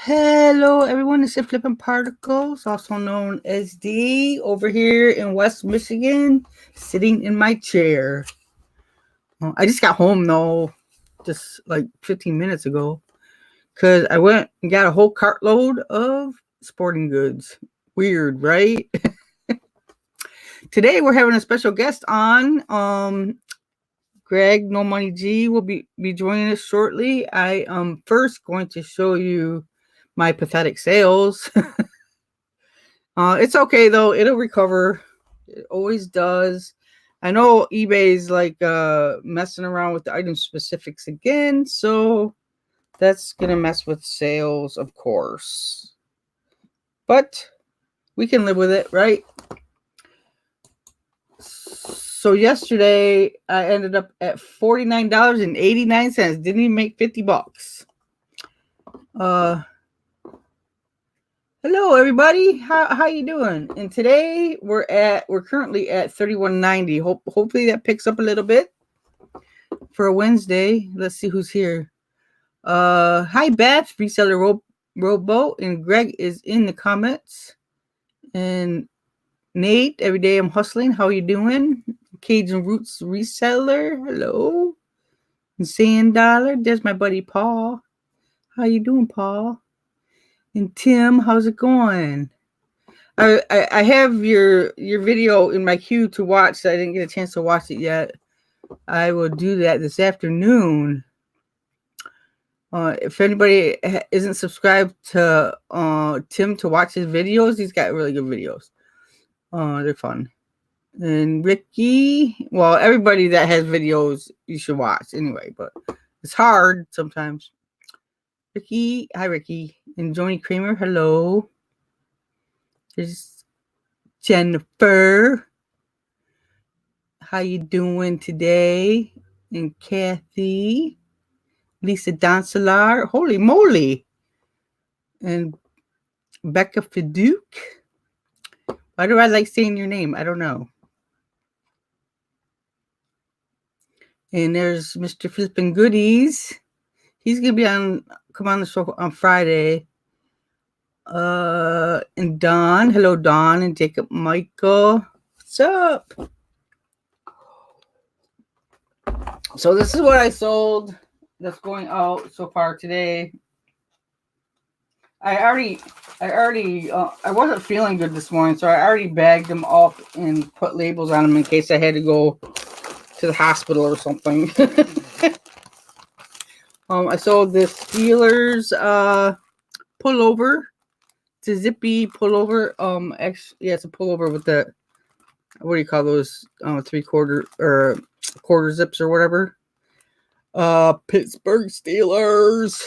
Hello, everyone. It's Flippin'Particles, also known as D, over here in West Michigan, sitting in my chair. I just got home, though, just like 15 minutes ago, because I went and got a whole cartload of sporting goods. Weird, right? Today, we're having a special guest on. Greg NoMoneyG will be joining us shortly. I am first going to show you my pathetic sales. It's okay though. It'll recover. It always does. I know eBay's like messing around with the item specifics again, so that's gonna mess with sales, of course. But we can live with it, right? So yesterday I ended up at $49.89. Didn't even make $50. Hello everybody. How you doing? And today we're currently at $31.90. Hopefully that picks up a little bit for a Wednesday. Let's see who's here. Hi Beth, Reseller Robo, and Greg is in the comments. And Nate, every day I'm hustling. How you doing? Cajun Roots Reseller, hello. And Sand Dollar, there's my buddy Paul. How you doing, Paul? And Tim, how's it going? I have your video in my queue to watch. So I didn't get a chance to watch it yet. I will do that this afternoon. If anybody isn't subscribed to Tim to watch his videos, he's got really good videos. They're fun. And Ricky, well, everybody that has videos you should watch anyway, but it's hard sometimes. Ricky, hi Ricky. And Joni Kramer, hello. There's Jennifer. How you doing today? And Kathy. Lisa Dancelar. Holy moly. And Becca Fiduke. Why do I like saying your name? I don't know. And there's Mr. Flippin' Goodies. He's gonna be come on the show on Friday. And Don, hello Don, and Jacob Michael. What's up? So this is what I sold that's going out so far today. I wasn't feeling good this morning, so I already bagged them up and put labels on them in case I had to go to the hospital or something. I sold this Steelers pullover. It's a zippy pullover. It's a pullover with the, what do you call those? 3/4 or quarter zips or whatever. Pittsburgh Steelers.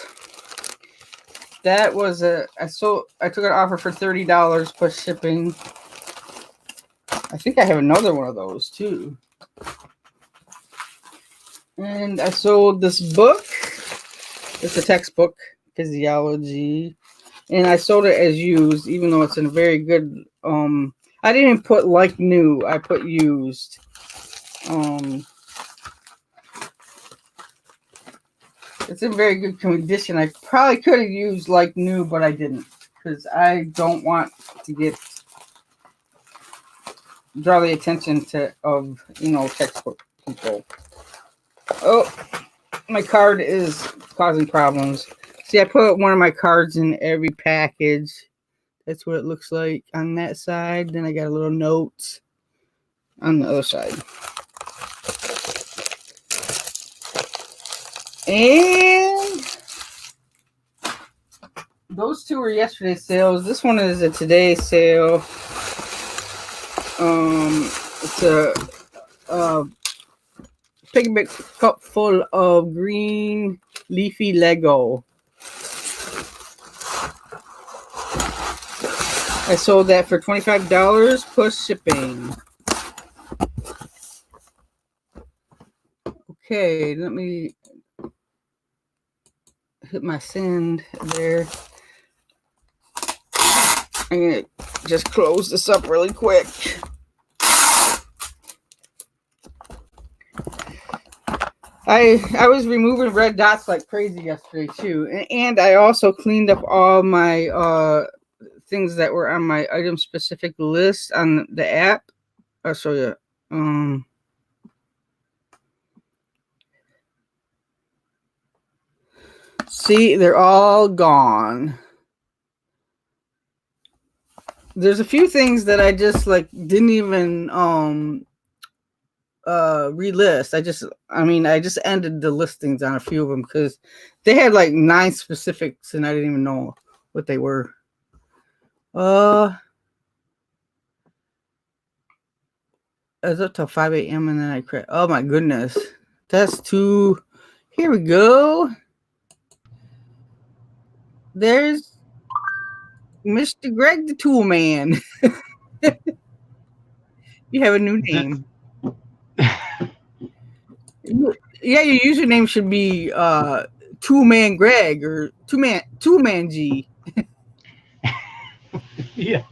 That was I took an offer for $30 plus shipping. I think I have another one of those too. And I sold this book. It's a textbook, Physiology. And I sold it as used, even though it's in a very good, I didn't put like new, I put used. It's in very good condition. I probably could have used like new, but I didn't, because I don't want to draw the attention of textbook people. Oh, my card is causing problems. See, I put one of my cards in every package. That's what it looks like on that side. Then I got a little note on the other side. And those two were yesterday's sales. This one is a today sale. It's a picnic cup full of green leafy Lego. I sold that for $25 plus shipping. Okay, let me hit my send there. I'm going to just close this up really quick. I was removing red dots like crazy yesterday too, and I also cleaned up all my things that were on my item specific list on the app. I'll show you. See, they're all gone. There's a few things that I just like didn't even relist. I just ended the listings on a few of them because they had like 9 specifics and I didn't even know what they were. I was up till 5 a.m. and then I crashed. Oh my goodness. That's too. Here we go. There's Mr. Greg the Tool Man. You have a new name. Yeah, your username should be Tool Man Greg or Tool Man G. Yeah.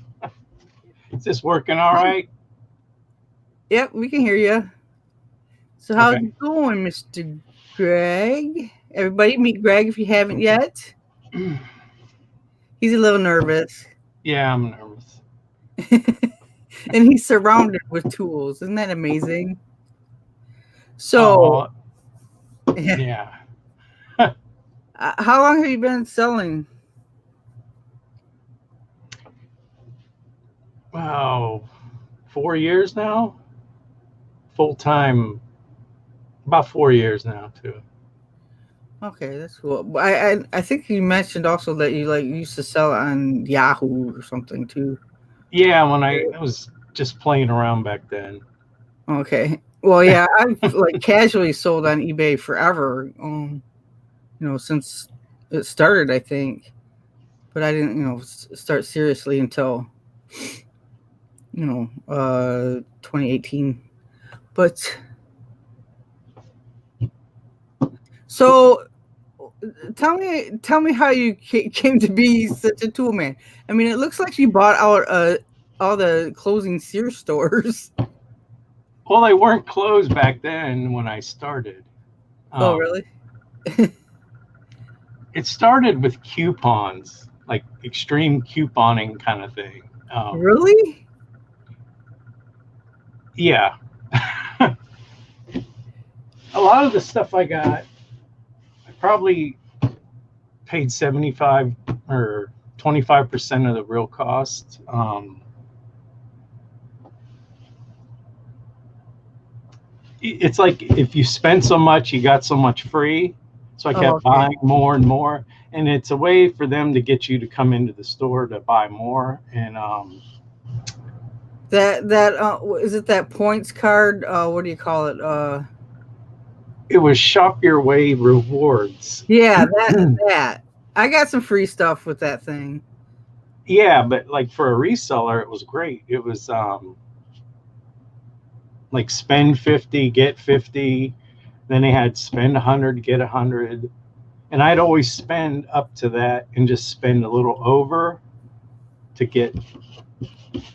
Is this working all right? Yep, we can hear you. So how's it going, Mr. Greg? Everybody meet Greg if you haven't yet. He's a little nervous. Yeah, I'm nervous. And he's surrounded with tools. Isn't that amazing? So, yeah. How long have you been selling? Wow, 4 years now? Full time, about 4 years now too. Okay, that's cool. I think you mentioned also that you like used to sell on Yahoo or something too. Yeah, when I was just playing around back then. Okay. Well, yeah, I've like casually sold on eBay forever. Since it started, I think, but I didn't, start seriously until 2018. But so tell me how you came to be such a tool man. I mean, it looks like you bought out all the closing Sears stores. Well, they weren't closed back then when I started. Oh, really? It started with coupons, like extreme couponing kind of thing. Really? Yeah. A lot of the stuff I got, I probably paid 75 or 25% of the real cost. It's like if you spend so much, you got so much free. So I kept buying more and more, and it's a way for them to get you to come into the store to buy more. And is it that points card? What do you call it? It was Shop Your Way rewards. Yeah, that. I got some free stuff with that thing. Yeah, but like for a reseller, it was great. It was like spend 50, get 50. Then they had spend 100, get 100. And I'd always spend up to that and just spend a little over to get.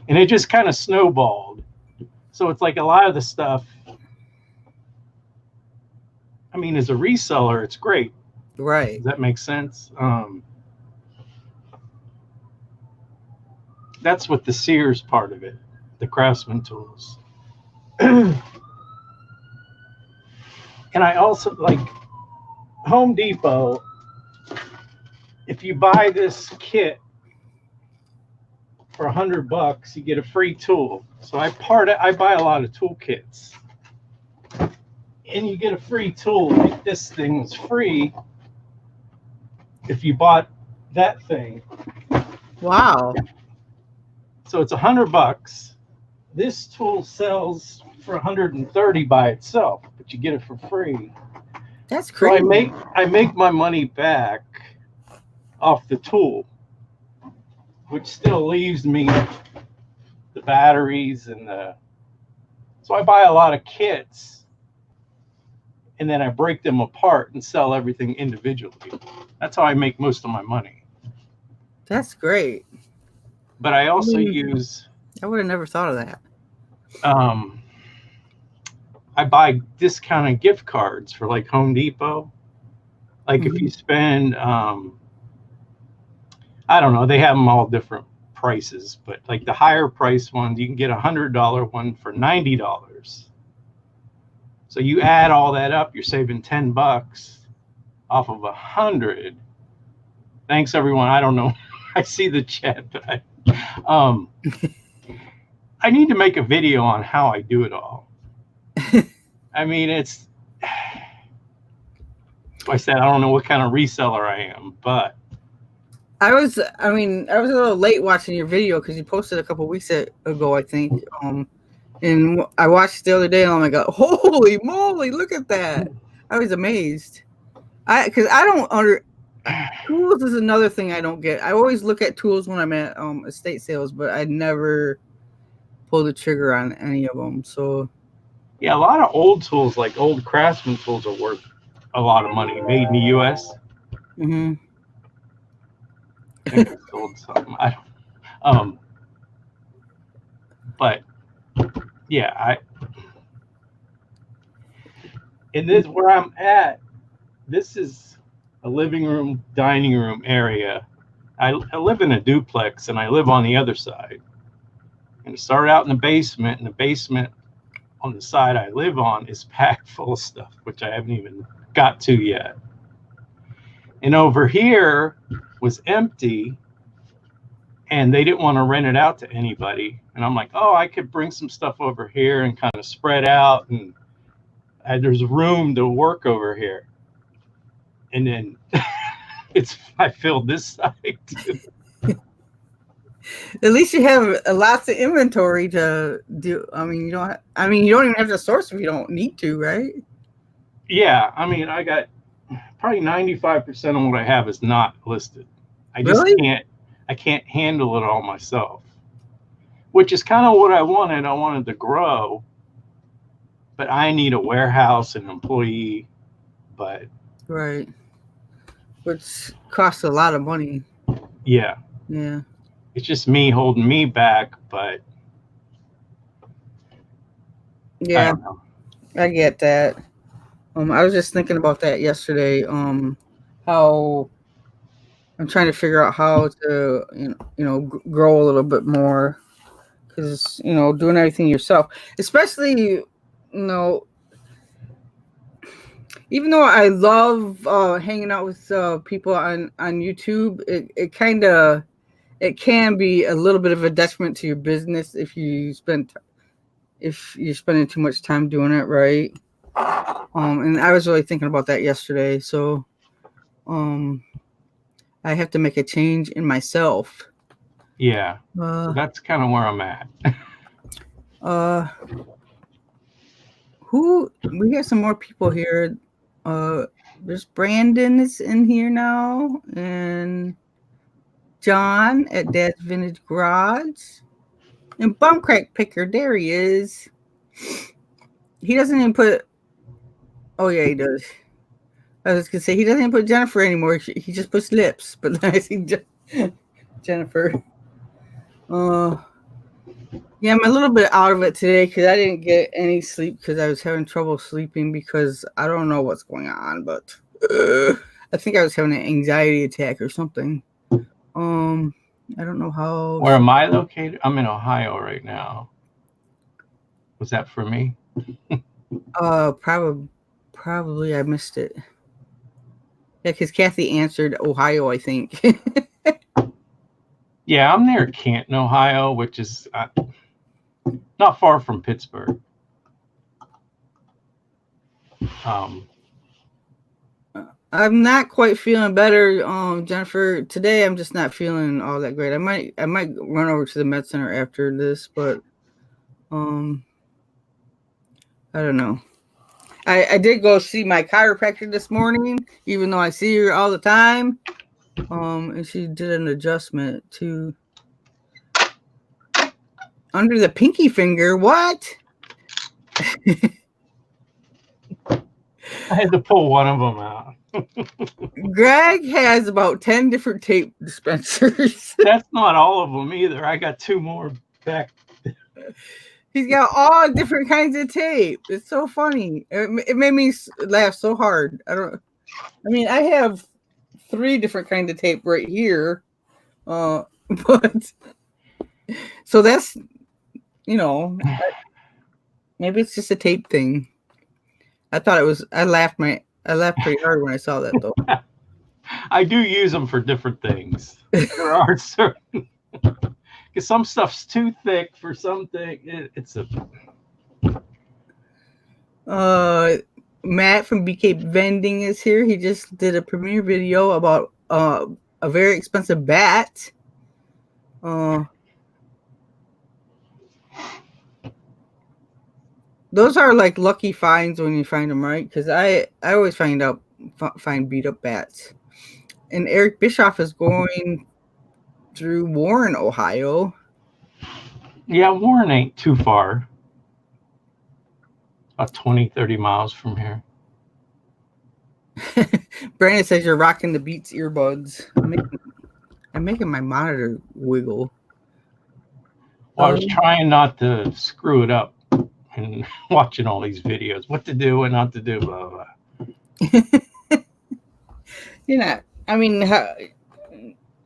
And it just kind of snowballed. So it's like a lot of the stuff. I mean, as a reseller, it's great. Right. Does that make sense? That's what the Sears part of it, the Craftsman tools. And I also like Home Depot. If you buy this kit for $100, you get a free tool. So I buy a lot of tool kits, and you get a free tool. Like this thing was free if you bought that thing. Wow. So it's $100. This tool sells for 130 by itself, but you get it for free. That's crazy. So I make my money back off the tool, which still leaves me the batteries and so I buy a lot of kits, and then I break them apart and sell everything individually. That's how I make most of my money. That's great. But I also use. I would have never thought of that. I buy discounted gift cards for like Home Depot. Like if you spend, I don't know, they have them all different prices, but like the higher price ones, you can get $100 one for $90. So you add all that up, you're saving $10 off of 100. Thanks everyone. I don't know. I see the chat, but I need to make a video on how I do it all. I mean, it's, I said, I don't know what kind of reseller I am, but I was a little late watching your video because you posted a couple weeks ago, I think. And I watched the other day, and I'm like, holy moly, look at that! I was amazed. Because I don't tools is another thing I don't get. I always look at tools when I'm at estate sales, but I never pull the trigger on any of them. So yeah, a lot of old tools, like old Craftsman tools, are worth a lot of money. Made in the U.S. Mm-hmm. I think I sold something. I don't. But yeah, and this where I'm at. This is a living room, dining room area. I live in a duplex, and I live on the other side. And it started out in the basement, and the basement on the side I live on is packed full of stuff, which I haven't even got to yet. And over here was empty, and they didn't want to rent it out to anybody. And I'm like, oh, I could bring some stuff over here and kind of spread out, and there's room to work over here. And then I filled this side too. At least you have lots of inventory to do. I mean, you don't even have to source if you don't need to, right? Yeah, I mean, I got probably 95% of what I have is not listed. I just can't handle it all myself, which is kind of what I wanted. I wanted to grow, but I need a warehouse and employee. But right, which costs a lot of money. Yeah. It's just me holding me back, but yeah, I don't know. I get that. I was just thinking about that yesterday. How I'm trying to figure out how to, grow a little bit more, because doing everything yourself, especially, even though I love hanging out with people on YouTube, it can be a little bit of a detriment to your business if you're spending too much time doing it, right? And I was really thinking about that yesterday. So I have to make a change in myself. Yeah. So that's kind of where I'm at. We got some more people here. There's Brandon is in here now, and John at Dad's Vintage Garage, and Bumcrack Picker. There he is. He doesn't even put. Oh yeah, he does. I was gonna say he doesn't even put Jennifer anymore. He just puts lips. But I see Jennifer. Yeah, I'm a little bit out of it today because I didn't get any sleep because I was having trouble sleeping because I don't know what's going on, but I think I was having an anxiety attack or something. I don't know how. Where am I located? I'm in Ohio right now. Was that for me? Probably I missed it. Yeah, because Kathy answered Ohio, I think. Yeah, I'm near Canton, Ohio, which is not far from Pittsburgh. I'm not quite feeling better, Jennifer. Today I'm just not feeling all that great. I might run over to the med center after this, but I don't know. I did go see my chiropractor this morning, even though I see her all the time. And she did an adjustment to under the pinky finger. What? I had to pull one of them out. Greg has about 10 different tape dispensers. That's not all of them either. I got 2 more back. He's got all different kinds of tape. It's so funny. It made me laugh so hard. I mean, I have 3 different kinds of tape right here. But so that's, maybe it's just a tape thing. I laughed pretty hard when I saw that though. I do use them for different things. There are certain, because some stuff's too thick for something. It's a. Matt from BK Vending is here. He just did a premiere video about a very expensive bat. Those are like lucky finds when you find them, right? Because I always find beat up bats. And Eric Bischoff is going through Warren, Ohio. Yeah, Warren ain't too far. About 20, 30 miles from here. Brandon says you're rocking the Beats earbuds. I'm making my monitor wiggle. Well, I was trying not to screw it up and watching all these videos. What to do and not to do, blah, blah. I mean,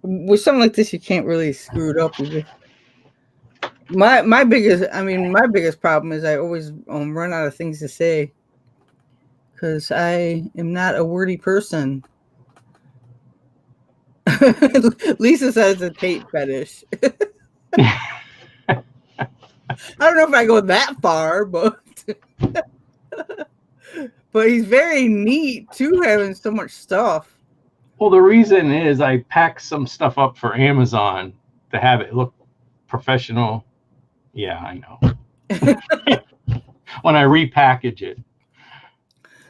with something like this, you can't really screw it up. My biggest problem is I always run out of things to say because I am not a wordy person. Lisa says a tape fetish. I don't know if I go that far, but he's very neat too, having so much stuff. Well, the reason is I pack some stuff up for Amazon to have it look professional. Yeah, I know. When I repackage it.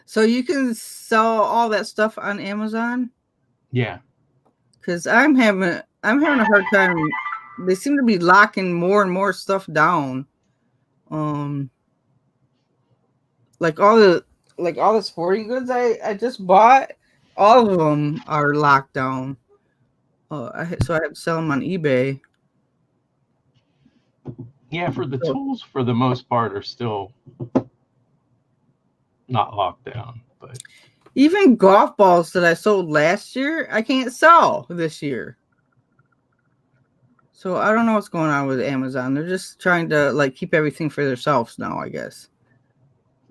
So you can sell all that stuff on Amazon? Yeah. Because I'm having a hard time. They seem to be locking more and more stuff down. Like all the sporting goods I just bought, all of them are locked down. So I have to sell them on eBay. Yeah, for the tools, for the most part, are still not locked down. But even golf balls that I sold last year, I can't sell this year. So I don't know what's going on with Amazon. They're just trying to like keep everything for themselves now, I guess.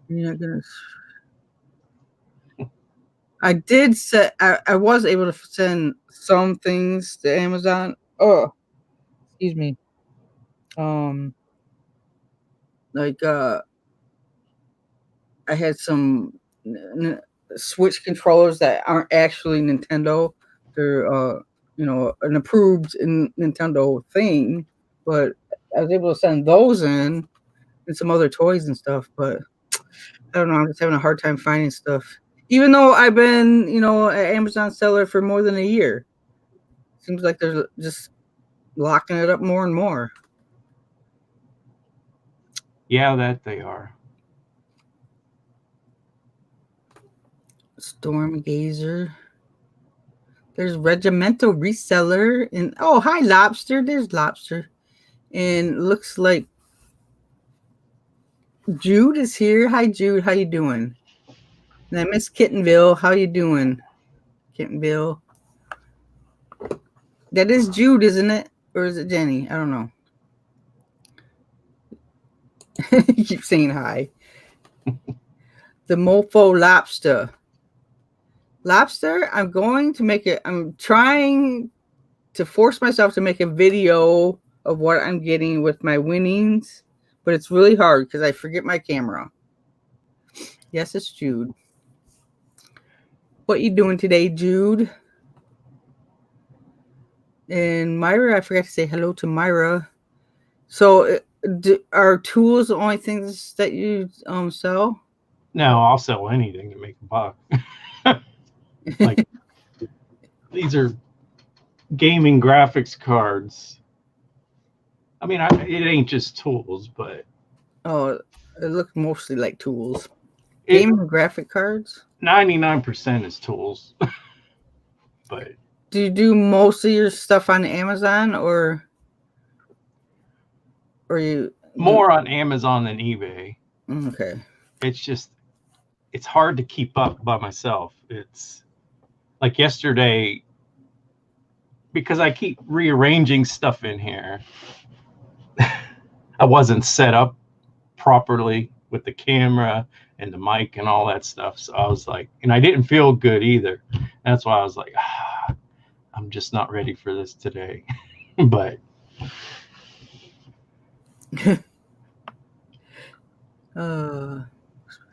You're not gonna. I did set. I was able to send some things to Amazon. Oh, excuse me. I had some Switch controllers that aren't actually Nintendo. They're an approved Nintendo thing, but I was able to send those in and some other toys and stuff. But I don't know. I'm just having a hard time finding stuff, even though I've been an Amazon seller for more than a year. Seems like they're just locking it up more and more. Yeah, that they are. Storm Gazer. There's Regimental Reseller. And oh, hi, Lobster. There's Lobster. And looks like Jude is here. Hi, Jude. How you doing? And I miss Kittenville. How you doing, Kittenville? That is Jude, isn't it? Or is it Jenny? I don't know. You keep saying hi. The Mofo Lobster. Lobster, I'm trying to force myself to make a video of what I'm getting with my winnings, but it's really hard because I forget my camera. Yes, it's Jude. What you doing today, Jude? And Myra, I forgot to say hello to Myra. So are tools the only things that you sell? No, I'll sell anything to make a buck. Like these are gaming graphics cards. I mean, it ain't just tools, but it looks mostly like tools. Gaming graphic cards. 99% is tools. But do you do most of your stuff on Amazon or you? More on Amazon than eBay. Okay. It's hard to keep up by myself. It's like yesterday, because I keep rearranging stuff in here. I wasn't set up properly with the camera and the mic and all that stuff. So I was like, and I didn't feel good either. That's why I was like, I'm just not ready for this today. But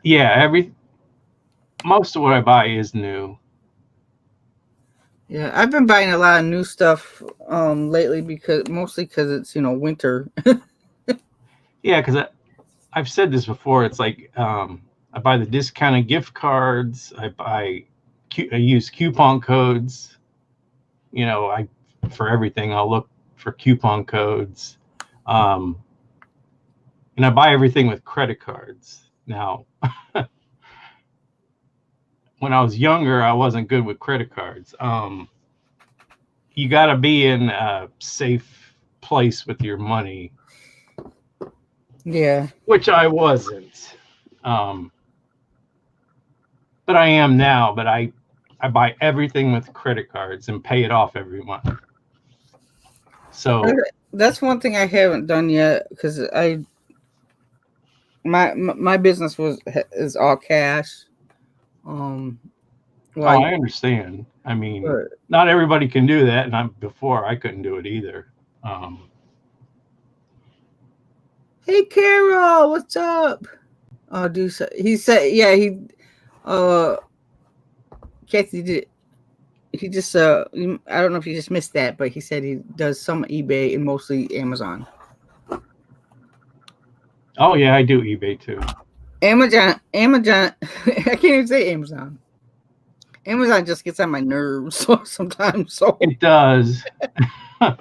yeah, most of what I buy is new. Yeah, I've been buying a lot of new stuff lately mostly because it's winter. Yeah, because I've said this before. It's like I buy the discounted gift cards. I use coupon codes. For everything I'll look for coupon codes, and I buy everything with credit cards. Now, when I was younger, I wasn't good with credit cards. You got to be in a safe place with your money. Yeah. Which I wasn't. But I am now. But I buy everything with credit cards and pay it off every month. So that's one thing I haven't done yet because my business is all cash. I understand. I mean, not everybody can do that, and before I couldn't do it either. Hey, Carol, what's up? Oh, dude, he said, yeah, Kathy did. He just, I don't know if you just missed that, but he said he does some eBay and mostly Amazon. Oh yeah, I do eBay too. Amazon. I can't even say Amazon. Amazon just gets on my nerves sometimes. So it does. But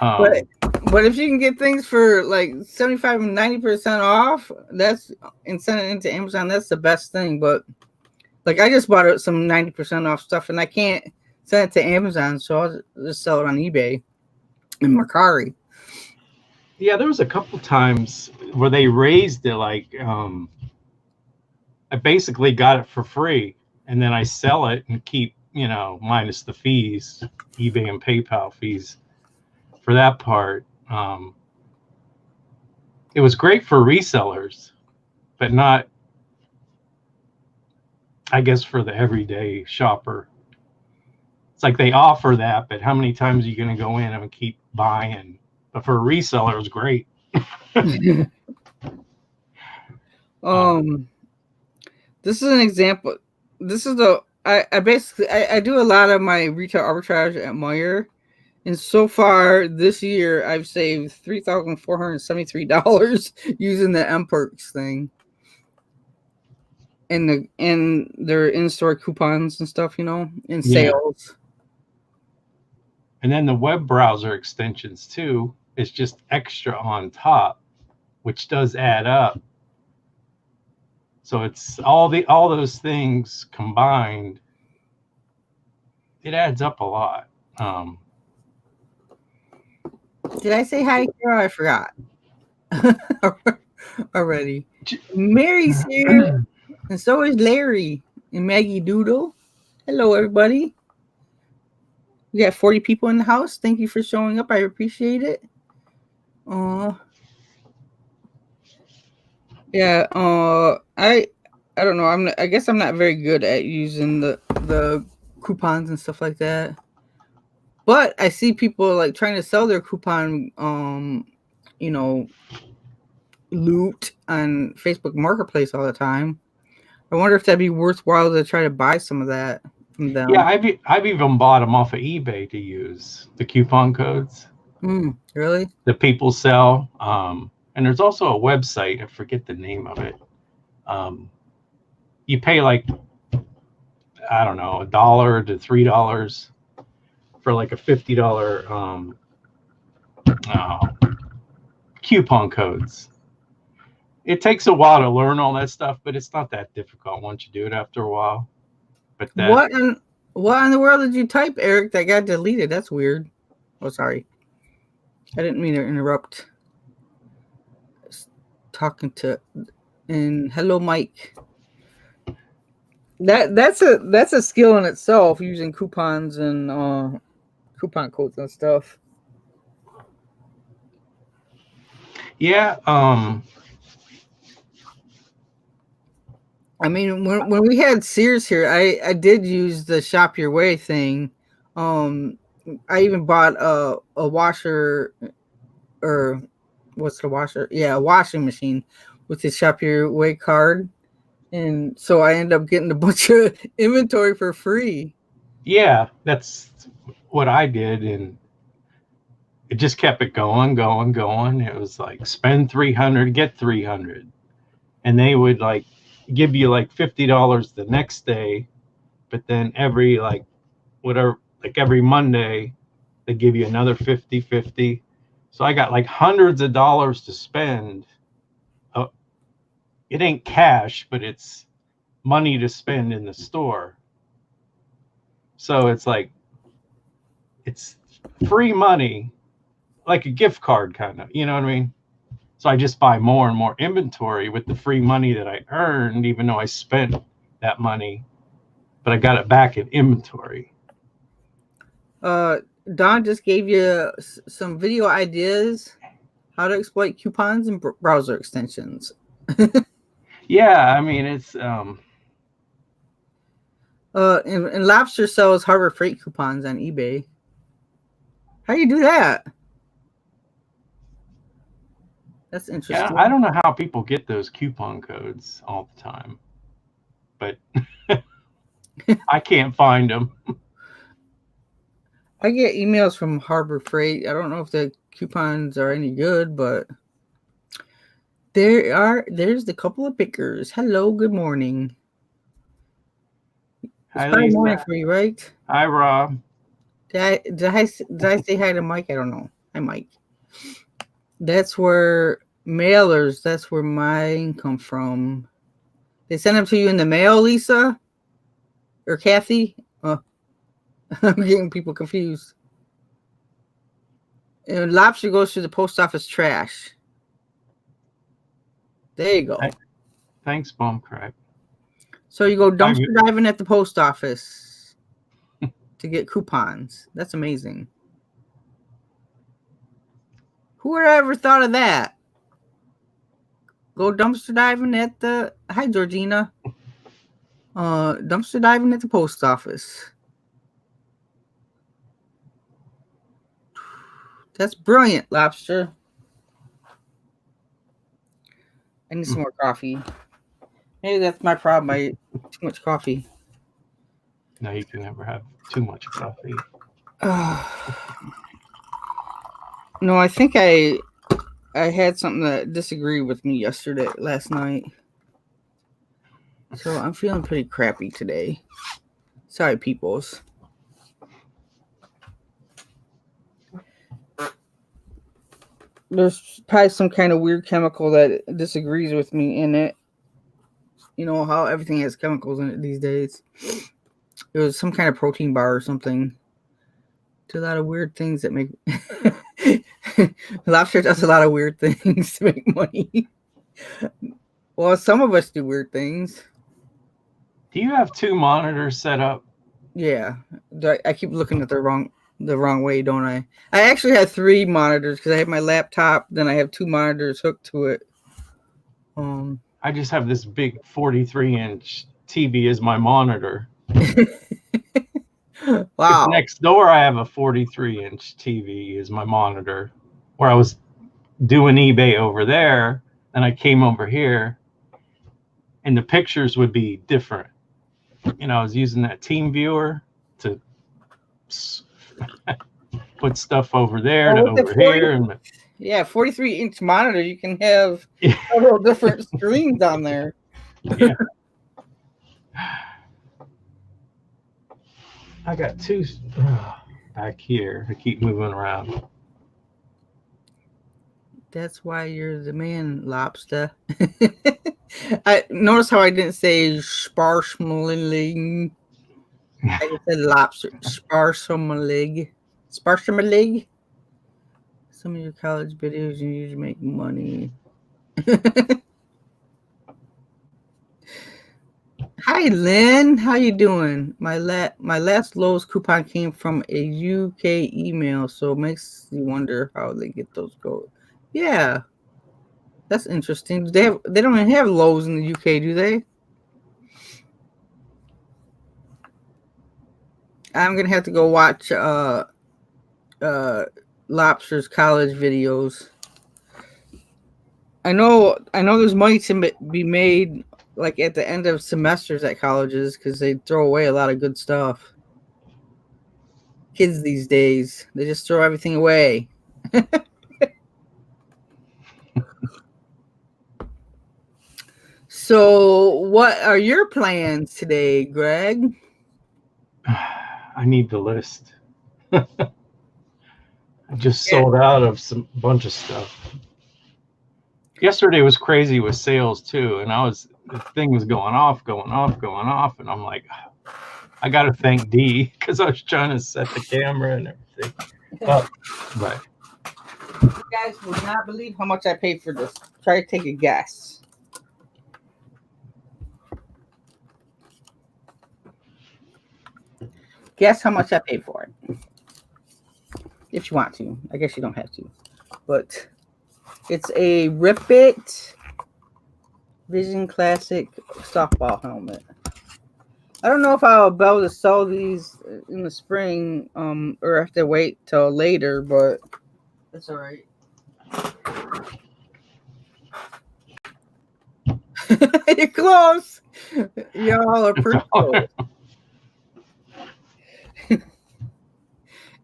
if you can get things for like 75 and 90% off, and send it into Amazon, that's the best thing. But like I just bought some 90% off stuff and I can't send it to Amazon, so I'll just sell it on eBay and Mercari. Yeah, there was a couple times where they raised it. Like I basically got it for free, and then I sell it and keep minus the fees, eBay and PayPal fees for that part. It was great for resellers, but not, I guess, for the everyday shopper. It's like they offer that, but how many times are you going to go in and keep buying? But for a reseller, it was great. This is an example. This is I basically do a lot of my retail arbitrage at Meyer. And so far this year, I've saved $3,473 using the M-Perks thing, and their in-store coupons and stuff, and sales. And then the web browser extensions too is just extra on top, which does add up. So it's all those things combined. It adds up a lot. Did I say hi, Carol? I forgot already. Mary's here, and so is Larry and Maggie Doodle. Hello, everybody. We got 40 people in the house. Thank you for showing up. I appreciate it. Yeah. I don't know. I guess I'm not very good at using the coupons and stuff like that. But I see people like trying to sell their coupon, loot on Facebook Marketplace all the time. I wonder if that'd be worthwhile to try to buy some of that from them. Yeah, I've even bought them off of eBay to use the coupon codes. Really? The people sell. And there's also a website. I forget the name of it. You pay like, I don't know, $1 to $3 for like a $50 coupon codes. It takes a while to learn all that stuff, but it's not that difficult once you do it after a while. But what in the world did you type, Eric, that got deleted? That's weird. Oh, sorry. I didn't mean to interrupt. Talking to and hello, Mike. That's a skill in itself, using coupons and coupon codes and stuff. Yeah. I mean, when we had Sears here, I did use the shop your way thing. I even bought a washer, or what's the washer? Yeah, a washing machine with the shop your way card. And so I ended up getting a bunch of inventory for free. Yeah, that's what I did, and it just kept it going. It was like spend 300, get 300, and they would like give you like $50 the next day, but then every like whatever, like every Monday, they give you another 50. So I got like hundreds of dollars to spend. It ain't cash, but it's money to spend in the store. So it's like, it's free money, like a gift card kind of, you know what I mean? So I just buy more and more inventory with the free money that I earned, even though I spent that money, but I got it back in inventory. Don just gave you some video ideas how to exploit coupons and browser extensions. Yeah, I mean, it's and Lobster sells Harbor Freight coupons on eBay. How do you do that? That's interesting. yeah, I don't know how people get those coupon codes all the time, but I can't find them. I get emails from Harbor Freight. I don't know if the coupons are any good, but there's the couple of pickers. Hello, good morning. It's Hi, probably Lisa. morning for you, right? Hi, Rob. Did I say hi to Mike? I don't know. Hi, Mike. That's where mailers. That's where mine come from. They send them to you in the mail, Lisa or Kathy. I'm getting people confused. And lobster goes to the post office trash. There you go. Thanks, Bomb Crack. So you go dumpster diving at the post office to get coupons. That's amazing. Who would have ever thought of that? Go dumpster diving at the... Hi, Georgina. Dumpster diving at the post office. That's brilliant, Lobster. I need some more coffee. Maybe that's my problem. I eat too much coffee. No, you can never have too much coffee. No, I think I had something that disagreed with me last night. So I'm feeling pretty crappy today. Sorry, peoples. There's probably some kind of weird chemical that disagrees with me in it. You know how everything has chemicals in it these days. It was some kind of protein bar or something. Do a lot of weird things that make... Lobster does a lot of weird things to make money. Well, some of us do weird things. Do you have two monitors set up? Yeah. I keep looking at the wrong way, don't I? I actually have 3 monitors because I have my laptop, then I have 2 monitors hooked to it. I just have this big 43-inch TV as my monitor. Wow. Next door, I have a 43-inch TV as my monitor, where I was doing eBay over there, and I came over here, and the pictures would be different. You know, I was using that team viewer to put stuff over there to over here. And yeah, 43-inch monitor, you can have several different screens on there. Yeah. I got 2 back here. I keep moving around. That's why you're the man, Lobster. I notice how I didn't say sparsmalig. I just said lobster. Sparsmalig. Sparsmalig. Some of your college videos you use to make money. Hi, Lynn. How you doing? My last Lowe's coupon came from a UK email, so it makes you wonder how they get those go. Yeah, that's interesting. They don't even have Lowe's in the UK, do they? I'm gonna have to go watch Lobster's college videos. I know there's money to be made like at the end of semesters at colleges because they throw away a lot of good stuff. Kids these days, they just throw everything away. So, what are your plans today, Greg? I need the list. I just sold out of some bunch of stuff. Yesterday was crazy with sales too, and the thing was going off, and I'm like, I got to thank D because I was trying to set the camera and everything. But you guys would not believe how much I paid for this. Try to take a guess. Guess how much I paid for it. If you want to. I guess you don't have to. But it's a Rip It Vision Classic softball helmet. I don't know if I'll be able to sell these in the spring or have to wait till later, but that's all right. You're close. Y'all are pretty close.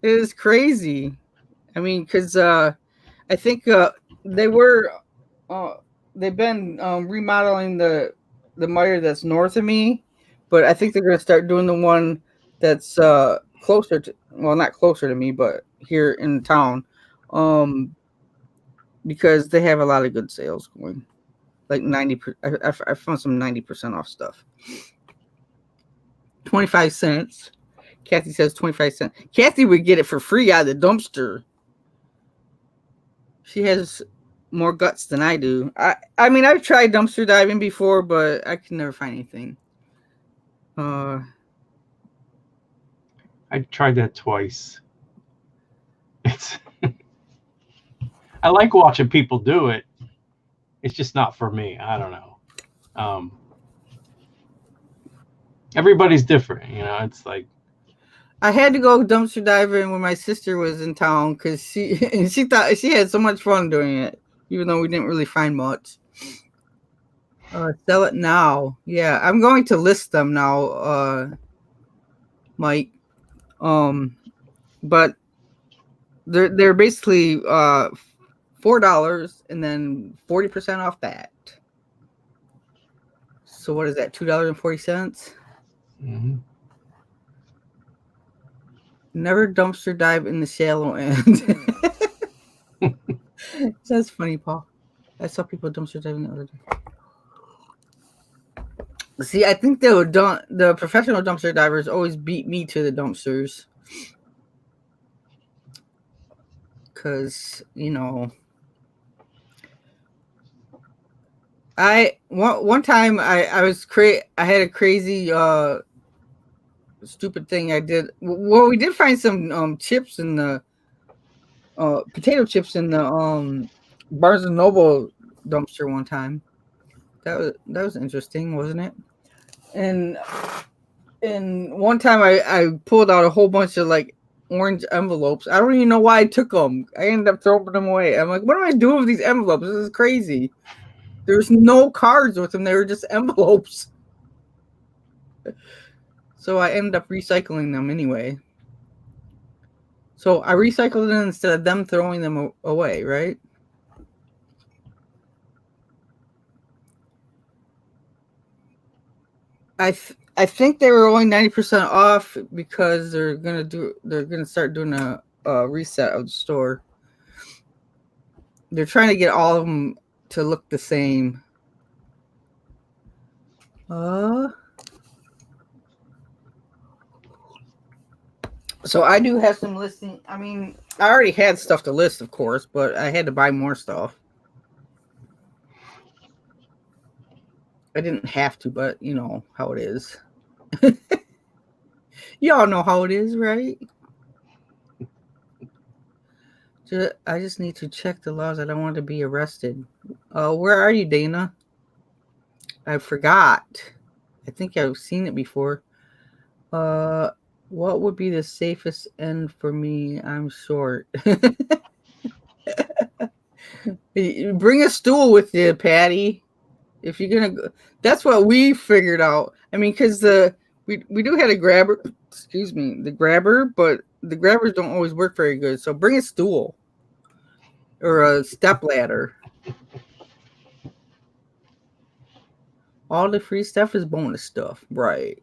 It is crazy. I mean, because I think they've been remodeling the miter that's north of me, but I think they're going to start doing the one that's closer to, well, not closer to me, but here in town, because they have a lot of good sales going. Like 90%. I found some 90% off stuff. 25 cents. Kathy says 25 cents. Kathy would get it for free out of the dumpster. She has more guts than I do. I mean, I've tried dumpster diving before, but I can never find anything. I tried that twice. It's I like watching people do it. It's just not for me. I don't know. Everybody's different, you know. It's like I had to go dumpster diving when my sister was in town because she thought she had so much fun doing it, even though we didn't really find much. Sell it now. Yeah, I'm going to list them now, Mike. But they're basically $4 and then 40% off that. So what is that? $2.40. mm-hmm. Never dumpster dive in the shallow end. That's funny, Paul. I saw people dumpster diving the other day. See, I think the professional dumpster divers always beat me to the dumpsters. Because, you know, one time I had a crazy stupid thing I did. Well, we did find some chips in the potato chips in the Barnes and Noble dumpster one time. That was interesting, wasn't it? And one time I pulled out a whole bunch of like orange envelopes. I don't even know why I took them. I ended up throwing them away. I'm like, what am I doing with these envelopes? This is crazy. There's no cards with them. They were just envelopes. So I ended up recycling them anyway. So I recycled them instead of them throwing them away, right? I think they were only 90% off because they're gonna start doing a reset of the store. They're trying to get all of them to look the same. So I do have some listing. I mean, I already had stuff to list, of course, but I had to buy more stuff. I didn't have to, but you know how it is. Y'all know how it is, right? I just need to check the laws. I don't want to be arrested. Where are you, Dana? I forgot. I think I've seen it before. What would be the safest end for me? I'm short. Bring a stool with you, Patty. If you're gonna go, that's what we figured out. I mean, because we do have a grabber. Excuse me, the grabber, but the grabbers don't always work very good. So bring a stool or a step ladder. All the free stuff is bonus stuff, right?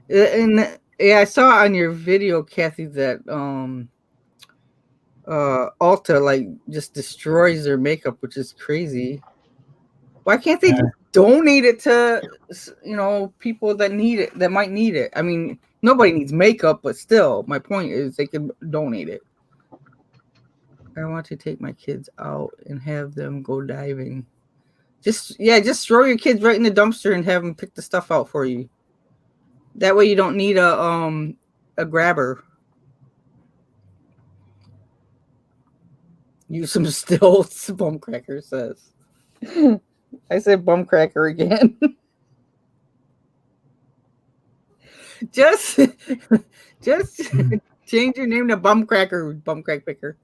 And yeah, I saw on your video, Kathy, that Ulta like just destroys their makeup, which is crazy. Why can't they just donate it to people that need it, that might need it? I mean, nobody needs makeup, but still, my point is they can donate it. I want to take my kids out and have them go diving. Just throw your kids right in the dumpster and have them pick the stuff out for you. That way you don't need a grabber. Use some stilts, Bumcracker says. I said Bumcracker again. just change your name to Bumcracker, Bumcrack Picker.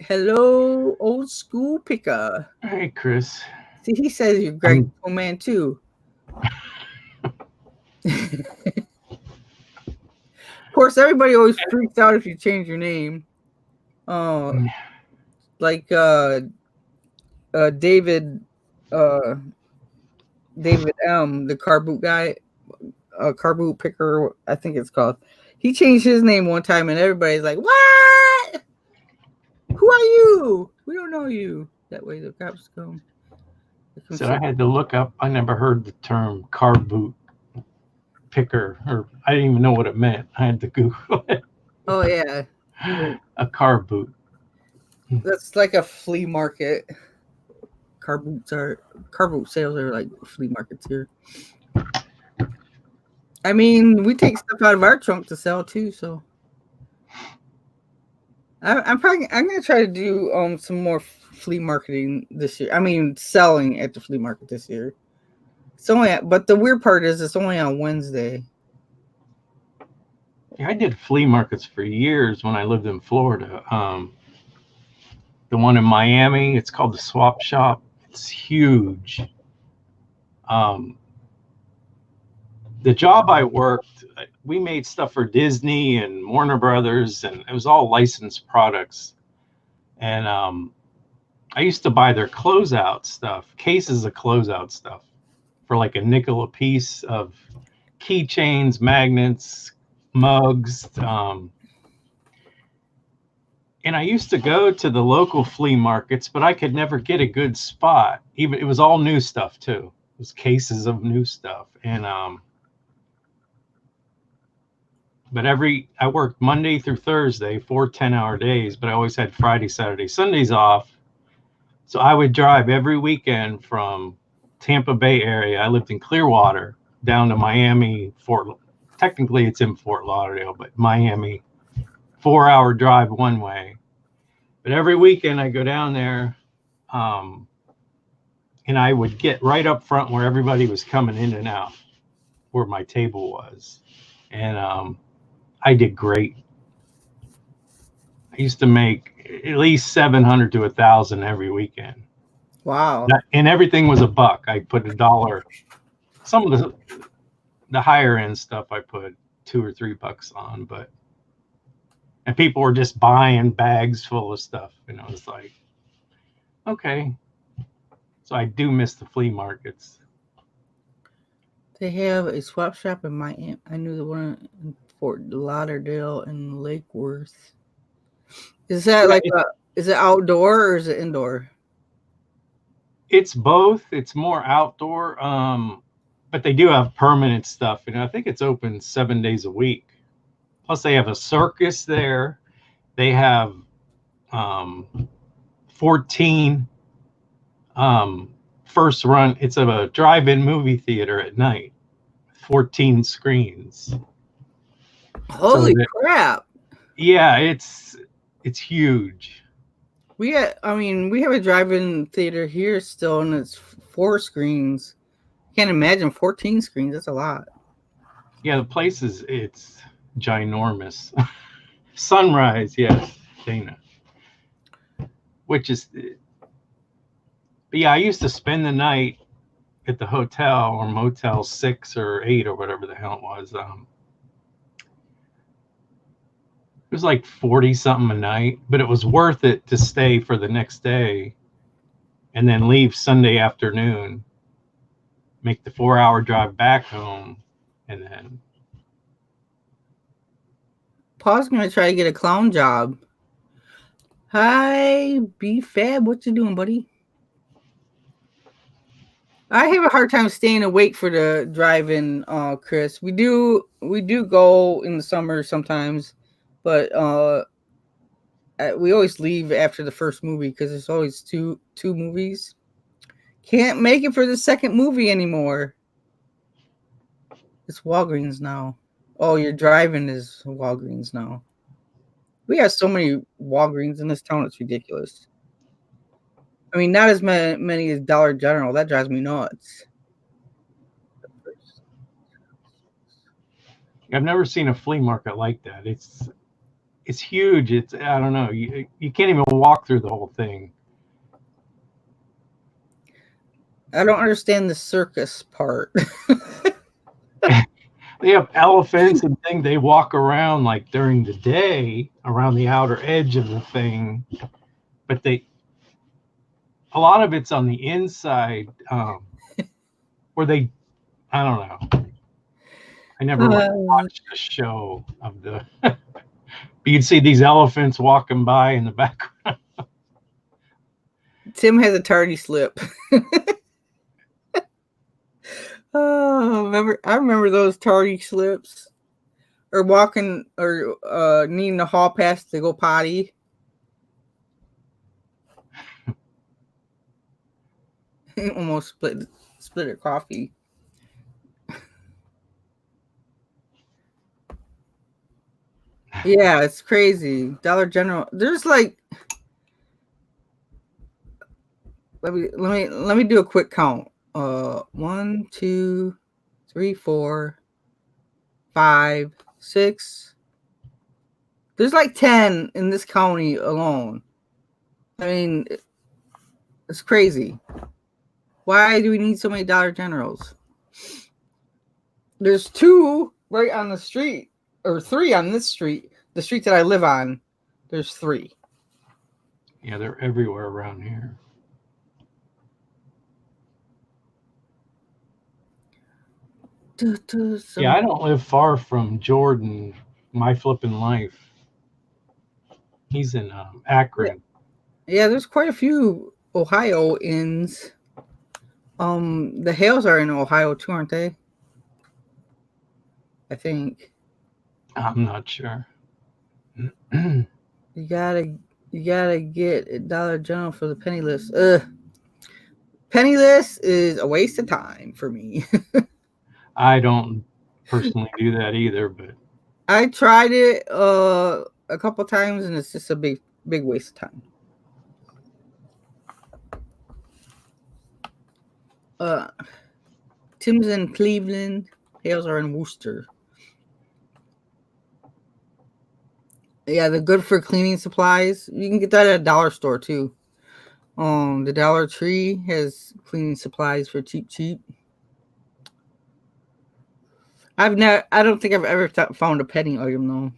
Hello, old school picker. Hey, Chris. See, he says you're Greg man too. Of course, everybody always freaks out if you change your name. Like David M, the car boot guy, car boot picker, I think it's called. He changed his name one time, and everybody's like, "What? Who are you? We don't know you." That way, the cops come. So I had to look up. I never heard the term car boot picker, or I didn't even know what it meant. I had to Google it. Oh yeah, a car boot. That's like a flea market. Car boot sales are like flea markets here. I mean, we take stuff out of our trunk to sell too, so I'm gonna try to do some more flea marketing this year. I mean, selling at the flea market this year. But the weird part is it's only on Wednesday. Yeah, I did flea markets for years when I lived in Florida. The one in Miami, it's called the Swap Shop. It's huge. The job I worked, we made stuff for Disney and Warner Brothers, and it was all licensed products. And I used to buy their closeout stuff, cases of closeout stuff, for like a nickel a piece of keychains, magnets, mugs. And I used to go to the local flea markets, but I could never get a good spot. Even it was all new stuff too. It was cases of new stuff. And but I worked Monday through Thursday, 4 10-hour days, but I always had Friday, Saturday, Sundays off. So I would drive every weekend from Tampa Bay area. I lived in Clearwater down to Miami, technically it's in Fort Lauderdale, but Miami, 4-hour drive one way. But every weekend I go down there, and I would get right up front where everybody was coming in and out, where my table was. And I did great. I used to make at least 700 to 1,000 every weekend. Wow. And everything was $1. I put $1. Some of the higher end stuff I put $2 or $3 on, and people were just buying bags full of stuff. And I was like, okay. So I do miss the flea markets. They have a swap shop in Miami. I knew the one in Fort Lauderdale and Lake Worth. Is that is it outdoor or is it indoor? It's both. It's more outdoor. but they do have permanent stuff, and I think it's open 7 days a week. Plus, they have a circus there. They have 14 first run. It's a drive-in movie theater at night, 14 screens. Holy crap! Yeah, it's huge. We have a drive-in theater here still, and it's 4 screens. Can't imagine 14 screens. That's a lot. Yeah, the place it's ginormous. Sunrise, yes, Dana. Which is, but yeah, I used to spend the night at the hotel or Motel 6 or 8 or whatever the hell it was. It was like 40 something a night, but it was worth it to stay for the next day and then leave Sunday afternoon, make the 4-hour drive back home, and then. Paul's gonna try to get a clown job. Hi, B-Fab. What you doing, buddy? I have a hard time staying awake for the drive-in, Chris. We do go in the summer sometimes, but we always leave after the first movie because there's always two movies. Can't make it for the second movie anymore. It's Walgreens now. Oh, your drive-in is Walgreens now. We have so many Walgreens in this town, it's ridiculous. I mean, not as many as Dollar General. That drives me nuts. I've never seen a flea market like that. It's huge. I don't know. You can't even walk through the whole thing. I don't understand the circus part. They have elephants and things. They walk around like during the day around the outer edge of the thing, but a lot of it's on the inside, where I don't know. I never watched a show of the. You'd see these elephants walking by in the background. Tim has a tardy slip. Oh, I remember those tardy slips, or walking, or needing a hall pass to go potty. Almost split her coffee. Yeah, it's crazy. Dollar General. There's like, let me do a quick count. 1, 2, 3, 4, 5, 6. There's like 10 in this county alone. I mean, it's crazy. Why do we need so many Dollar Generals? There's 2 right on the street, or 3 on this street. The street that I live on, there's 3. Yeah, they're everywhere around here. Yeah, I don't live far from Jordan, My Flippin' Life. He's in Akron. Yeah, there's quite a few Ohio inns. The Hales are in Ohio too, aren't they? I think. I'm not sure. You gotta get a Dollar General for the Penniless. Penniless is a waste of time for me. I don't personally do that either, but I tried it a couple times, and it's just a big waste of time. Tim's in Cleveland. Hales are in Worcester. Yeah, they're good for cleaning supplies. You can get that at a dollar store too. The Dollar Tree has cleaning supplies for cheap. I don't think I've ever found a petting item though.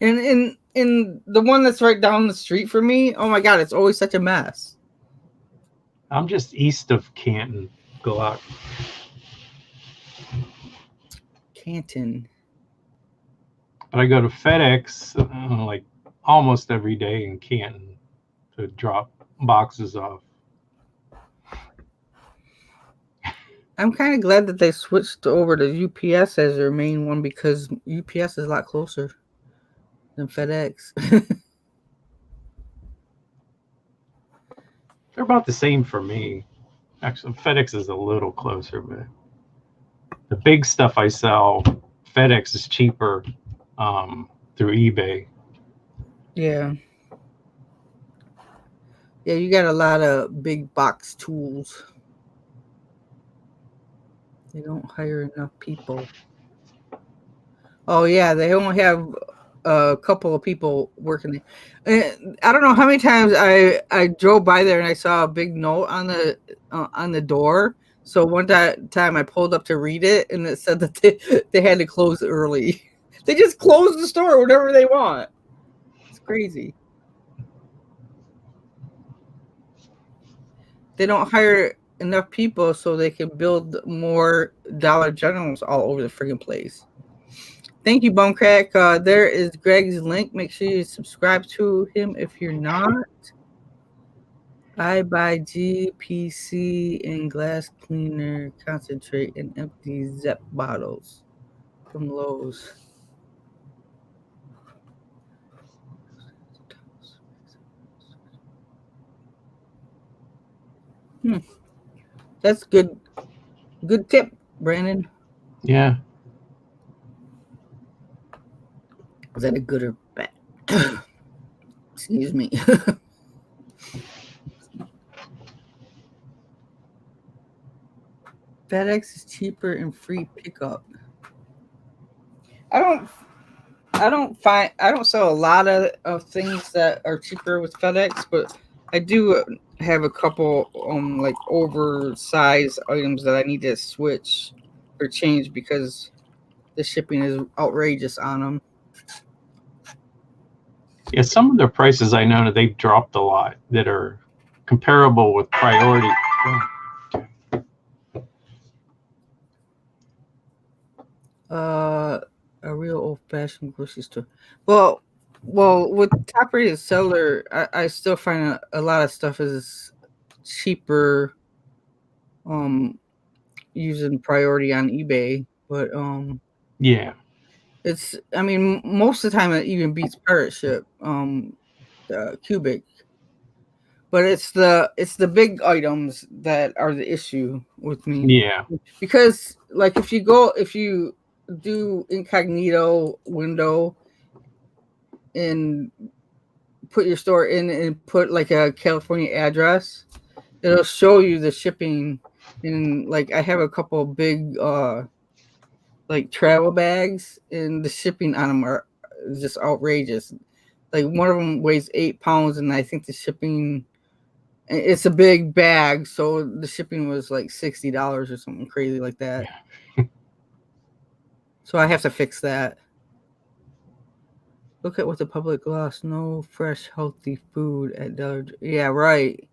And in the one that's right down the street for me, oh my god, it's always such a mess. I'm just east of Canton. Go out. Canton. But I go to FedEx like almost every day in Canton to drop boxes off. I'm kind of glad that they switched over to UPS as their main one because UPS is a lot closer than FedEx. They're about the same for me. Actually, FedEx is a little closer, but the big stuff I sell, FedEx is cheaper through eBay. Yeah. Yeah, you got a lot of big box tools. They don't hire enough people. Oh yeah, they only have a couple of people working there. I don't know how many times I drove by there and I saw a big note on the door. So one time I pulled up to read it and it said that they had to close early. They just close the store whenever they want. It's crazy. They don't hire enough people so they can build more Dollar Generals all over the friggin' place. Thank you, Bumcrack. There is Greg's link. Make sure you subscribe to him if you're not. I buy GPC and glass cleaner concentrate and empty Zep bottles from Lowe's. That's good. Good tip, Brandon. Yeah. Is that a good or bad? Excuse me. FedEx is cheaper and free pickup. I don't sell a lot of things that are cheaper with FedEx, but I do have a couple like oversized items that I need to switch or change because the shipping is outrageous on them. Yeah, some of their prices I know that they've dropped a lot that are comparable with priority. A real old-fashioned grocery store. Well, with top-rated seller, I still find a lot of stuff is cheaper using priority on eBay, but Yeah. I mean, most of the time it even beats pirate ship, cubic. But it's the big items that are the issue with me. Yeah. Because like if you do incognito window and put your store in and put like a California address, it'll show you the shipping. And like I have a couple of big like travel bags, and the shipping on them are just outrageous. Like one of them weighs 8 pounds, and I think the shipping, it's a big bag, so the shipping was like $60 or something crazy like that. So I have to fix that. Look at what the public lost. No fresh, healthy food at Dollar. Yeah, right.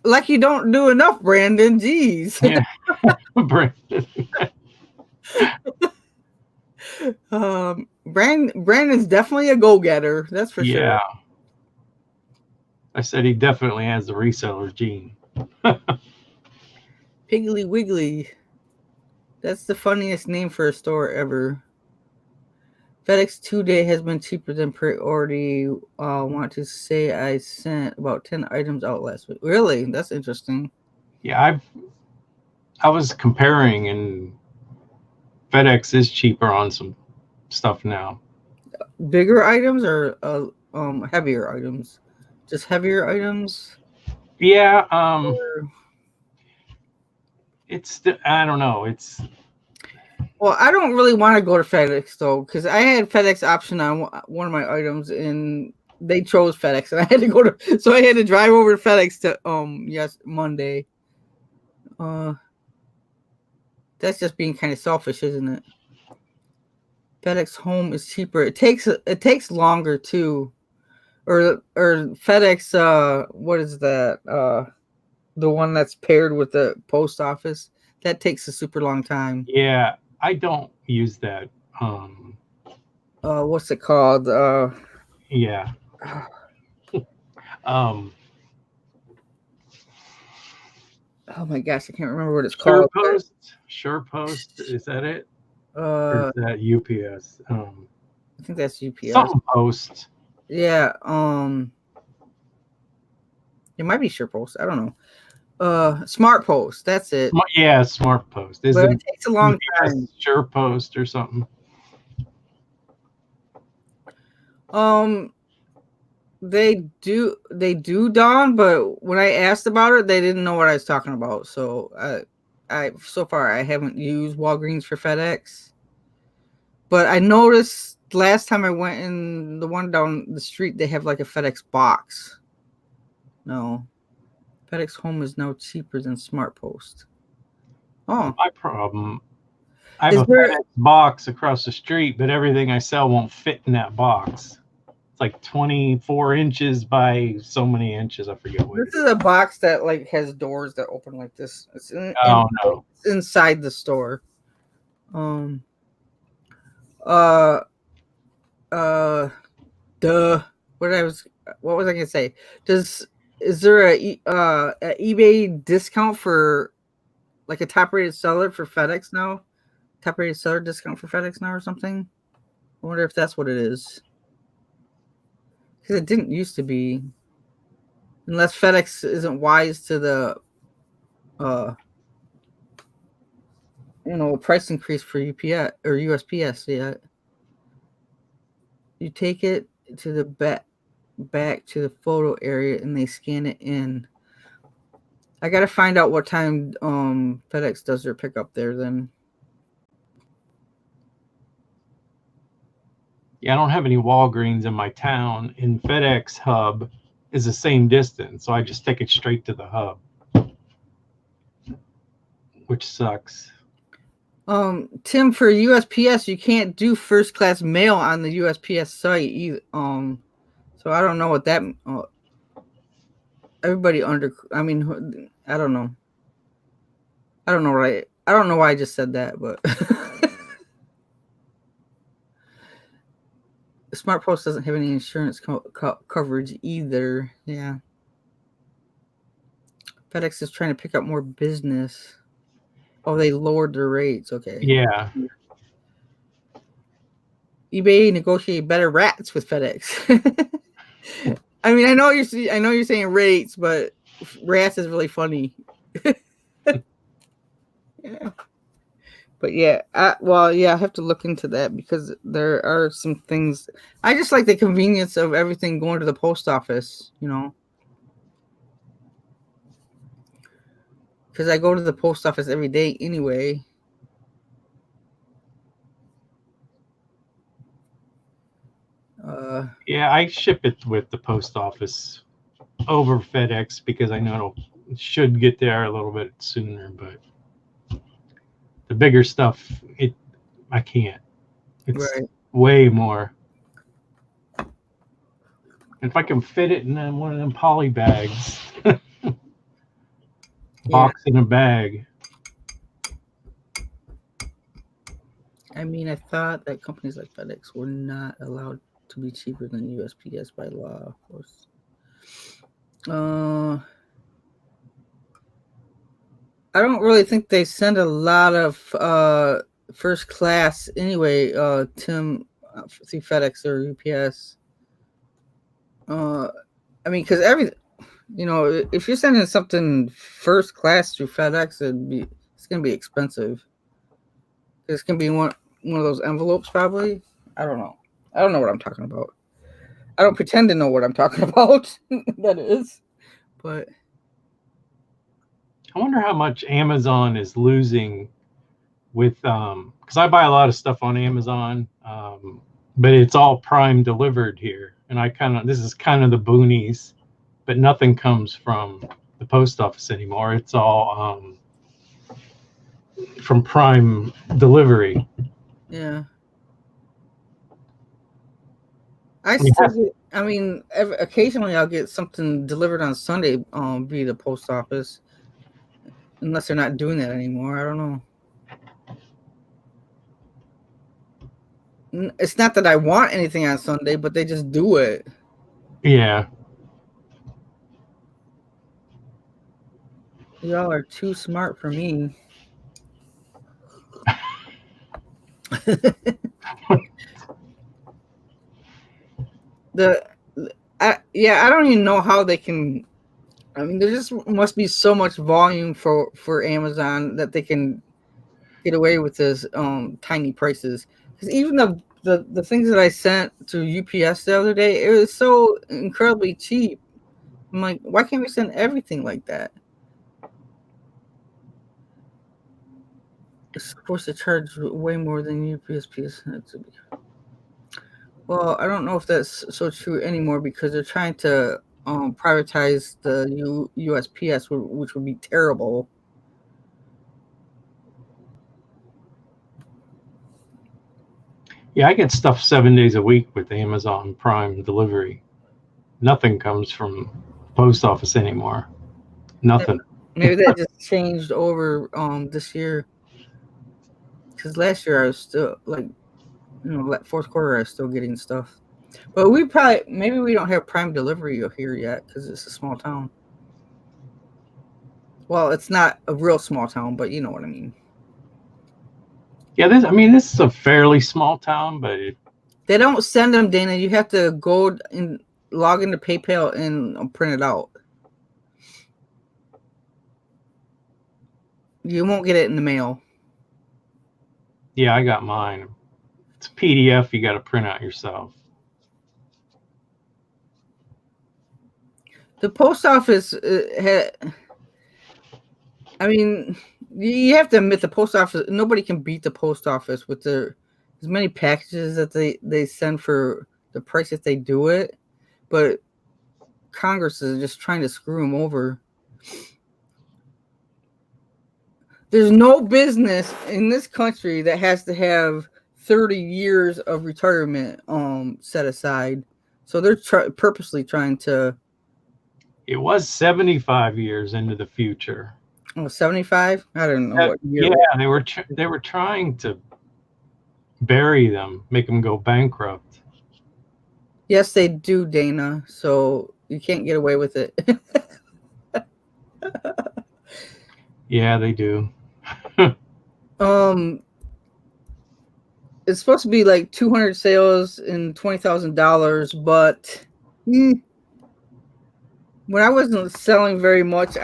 Like you don't do enough, Brandon. Jeez. Yeah. Brandon. Brandon's definitely a go-getter. That's for sure. Yeah. I said he definitely has the reseller gene. Piggly Wiggly. That's the funniest name for a store ever. FedEx 2-day has been cheaper than priority. Want to say I sent about 10 items out last week. Really? That's interesting. Yeah, I was comparing, and FedEx is cheaper on some stuff now. Bigger items or heavier items? Just heavier items? Yeah, I don't know. Well, I don't really want to go to FedEx though, because I had FedEx option on one of my items, and they chose FedEx, and I had to go to. So I had to drive over to FedEx to Monday. That's just being kind of selfish, isn't it? FedEx Home is cheaper. It takes longer too, or FedEx. What is that? The one that's paired with the post office, that takes a super long time. Yeah, I don't use that. What's it called? Yeah. Um, Oh my gosh, I can't remember what it's called. SurePost, is that it? Or Uh, is that UPS? I think that's UPS. Something Post. Yeah. It might be SurePost. I don't know. Smart Post. That's it. Yeah, Smart Post. But Isn't it takes a long UPS time. SurePost or something? They do, Dawn, but when I asked about it, they didn't know what I was talking about. So I so far I haven't used Walgreens for FedEx. But I noticed last time I went in the one down the street, they have like a FedEx box. No. FedEx Home is now cheaper than Smart Post. Oh. My problem. I have Is a there FedEx box across the street, but everything I sell won't fit in that box. It's like 24 inches by so many inches. I forget what it this is. is a box that like has doors that open like this. It's Oh no. it's inside the store. Um uh duh. What was I gonna say? Is there a eBay discount for like a top rated seller for FedEx now? Top rated seller discount for FedEx now or something? I wonder if that's what it is. Because it didn't used to be. Unless FedEx isn't wise to the price increase for UPS or USPS yet. You take it to the back to the photo area and they scan it in. I gotta find out what time FedEx does their pickup there then. Yeah, I don't have any Walgreens in my town, and FedEx hub is the same distance, so I just take it straight to the hub, which sucks. Tim, for USPS, you can't do first class mail on the USPS site either. So I don't know what that. Everybody I mean, I don't know. I don't know right. I don't know why I just said that, but Smart Post doesn't have any insurance coverage either. Yeah. FedEx is trying to pick up more business. Oh, they lowered their rates. Okay. Yeah. eBay negotiated better rates with FedEx. I mean, I know you're saying rates, but rats is really funny. Yeah. But yeah, I have to look into that because there are some things. I just like the convenience of everything going to the post office, because I go to the post office every day anyway. Yeah, I ship it with the post office over FedEx because I know it should get there a little bit sooner, but the bigger stuff, I can't. It's Right. way more. If I can fit it in one of them poly bags, box in a bag. I mean, I thought that companies like FedEx were not allowed to be cheaper than USPS by law, of course. I don't really think they send a lot of first class anyway, Tim, through FedEx or UPS. I mean, because if you're sending something first class through FedEx, it's gonna be expensive. It's gonna be one of those envelopes, probably. I don't know. I don't know what I'm talking about. I don't pretend to know what I'm talking about. That is, but I wonder how much Amazon is losing with because I buy a lot of stuff on Amazon, but it's all Prime delivered here, and this is kind of the boonies, but nothing comes from the post office anymore. It's all from Prime delivery. yeah. Occasionally I'll get something delivered on Sunday via the post office, unless they're not doing that anymore. I don't know. It's not that I want anything on Sunday, but they just do it. Yeah. Y'all are too smart for me. I don't even know how they can. I mean, there just must be so much volume for Amazon that they can get away with this tiny prices. Because even the things that I sent to UPS the other day, it was so incredibly cheap. I'm like, why can't we send everything like that? It's supposed to charge way more than UPS. Well, I don't know if that's so true anymore because they're trying to privatize the USPS, which would be terrible. Yeah, I get stuff 7 days a week with Amazon Prime delivery. Nothing comes from post office anymore. Nothing. Maybe that just changed over this year. Because last year I was still like, fourth quarter I was still getting stuff. But maybe we don't have Prime delivery here yet because it's a small town. Well, it's not a real small town, but you know what I mean. Yeah, this is a fairly small town, but they don't send them, Dana. You have to go and log into PayPal and print it out. You won't get it in the mail. Yeah, I got mine. It's a PDF. You got to print out yourself. The post office I mean, you have to admit the post office. Nobody can beat the post office with as many packages that they send for the price that they do it. But Congress is just trying to screw them over. There's no business in this country that has to have 30 years of retirement set aside. So they're purposely trying to. It was 75 years into the future. Oh, 75? I don't know what year. Yeah, they were trying to bury them, make them go bankrupt. Yes, they do, Dana. So you can't get away with it. Yeah, they do. It's supposed to be like 200 sales and $20,000, but when I wasn't selling very much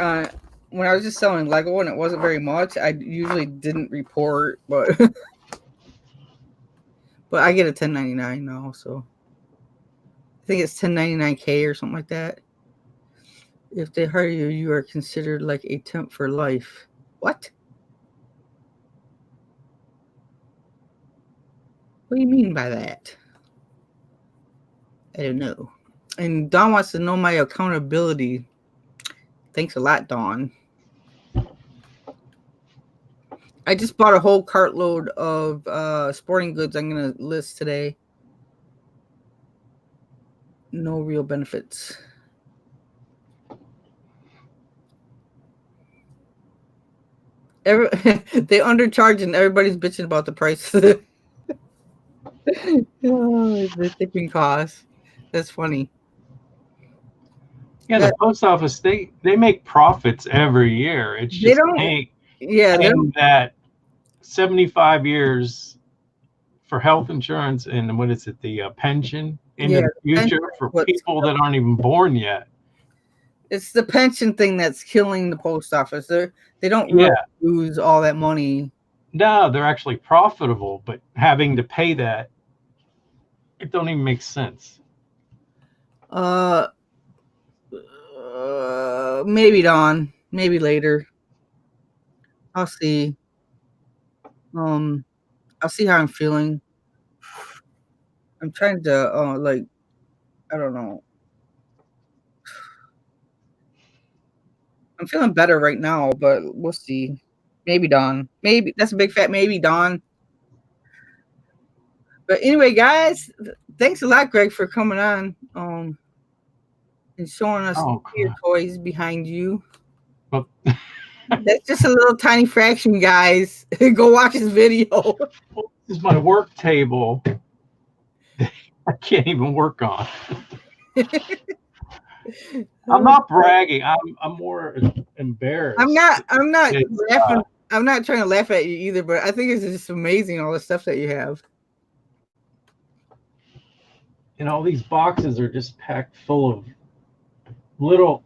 when I was just selling Lego and it wasn't very much, I usually didn't report, but but I get a 1099 now, so I think it's 1099K or something like that. If they hire you, you are considered like a temp for life. What? What do you mean by that? I don't know. And Dawn wants to know my accountability. Thanks a lot, Dawn. I just bought a whole cartload of sporting goods I'm going to list today. No real benefits. They undercharge and everybody's bitching about the price. The shipping costs. That's funny. Yeah, the post office, they make profits every year. It's just paying that 75 years for health insurance and what is it, the pension into the future for people that aren't even born yet. It's the pension thing that's killing the post office. They don't really lose all that money. No, they're actually profitable, but having to pay that, it don't even make sense. Maybe Dawn, maybe later. I'll see. I'll see how I'm feeling. I'm trying to I don't know. I'm feeling better right now, but we'll see. Maybe Dawn. Maybe that's a big fat maybe, Dawn. But anyway, guys, thanks a lot, Greg, for coming on and showing us your toys behind you. Well, that's just a little tiny fraction, guys. Go watch his video. This is my work table. I can't even work on. I'm not bragging. I'm more embarrassed. I'm not It's, laughing. I'm not trying to laugh at you either, but I think it's just amazing all the stuff that you have. And all these boxes are just packed full of little.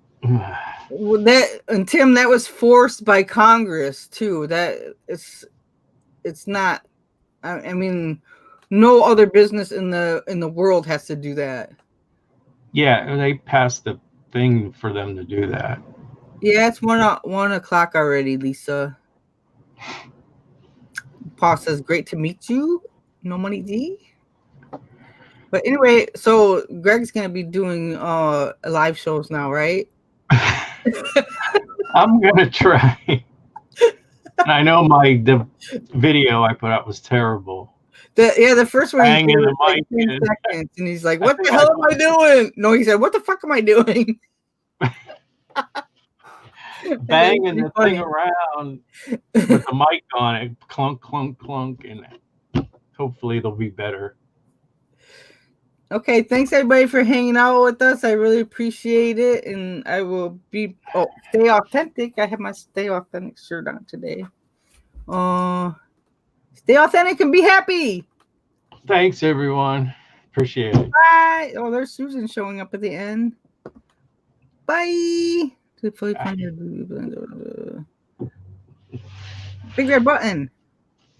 Well, and Tim, that was forced by Congress too. That it's not. I mean, no other business in the world has to do that. Yeah, they passed the thing for them to do that. Yeah, it's 1 o'clock already, Lisa. Paul says, "Great to meet you, NoMoneyG." But anyway, so Greg's gonna be doing live shows now, right? I'm gonna try. I know the video I put out was terrible. The first one he did was like 10 in. seconds, and he's like, "What the hell am I doing?" No, he said, "What the fuck am I doing?" Banging the thing around with the mic on it, clunk, clunk, clunk, and hopefully it'll be better. Okay, thanks everybody for hanging out with us. I really appreciate it, and I will be stay authentic. I have my Stay Authentic shirt on today. Stay authentic and be happy. Thanks everyone. Appreciate it. Bye. Oh, there's Susan showing up at the end. Bye. Big red button.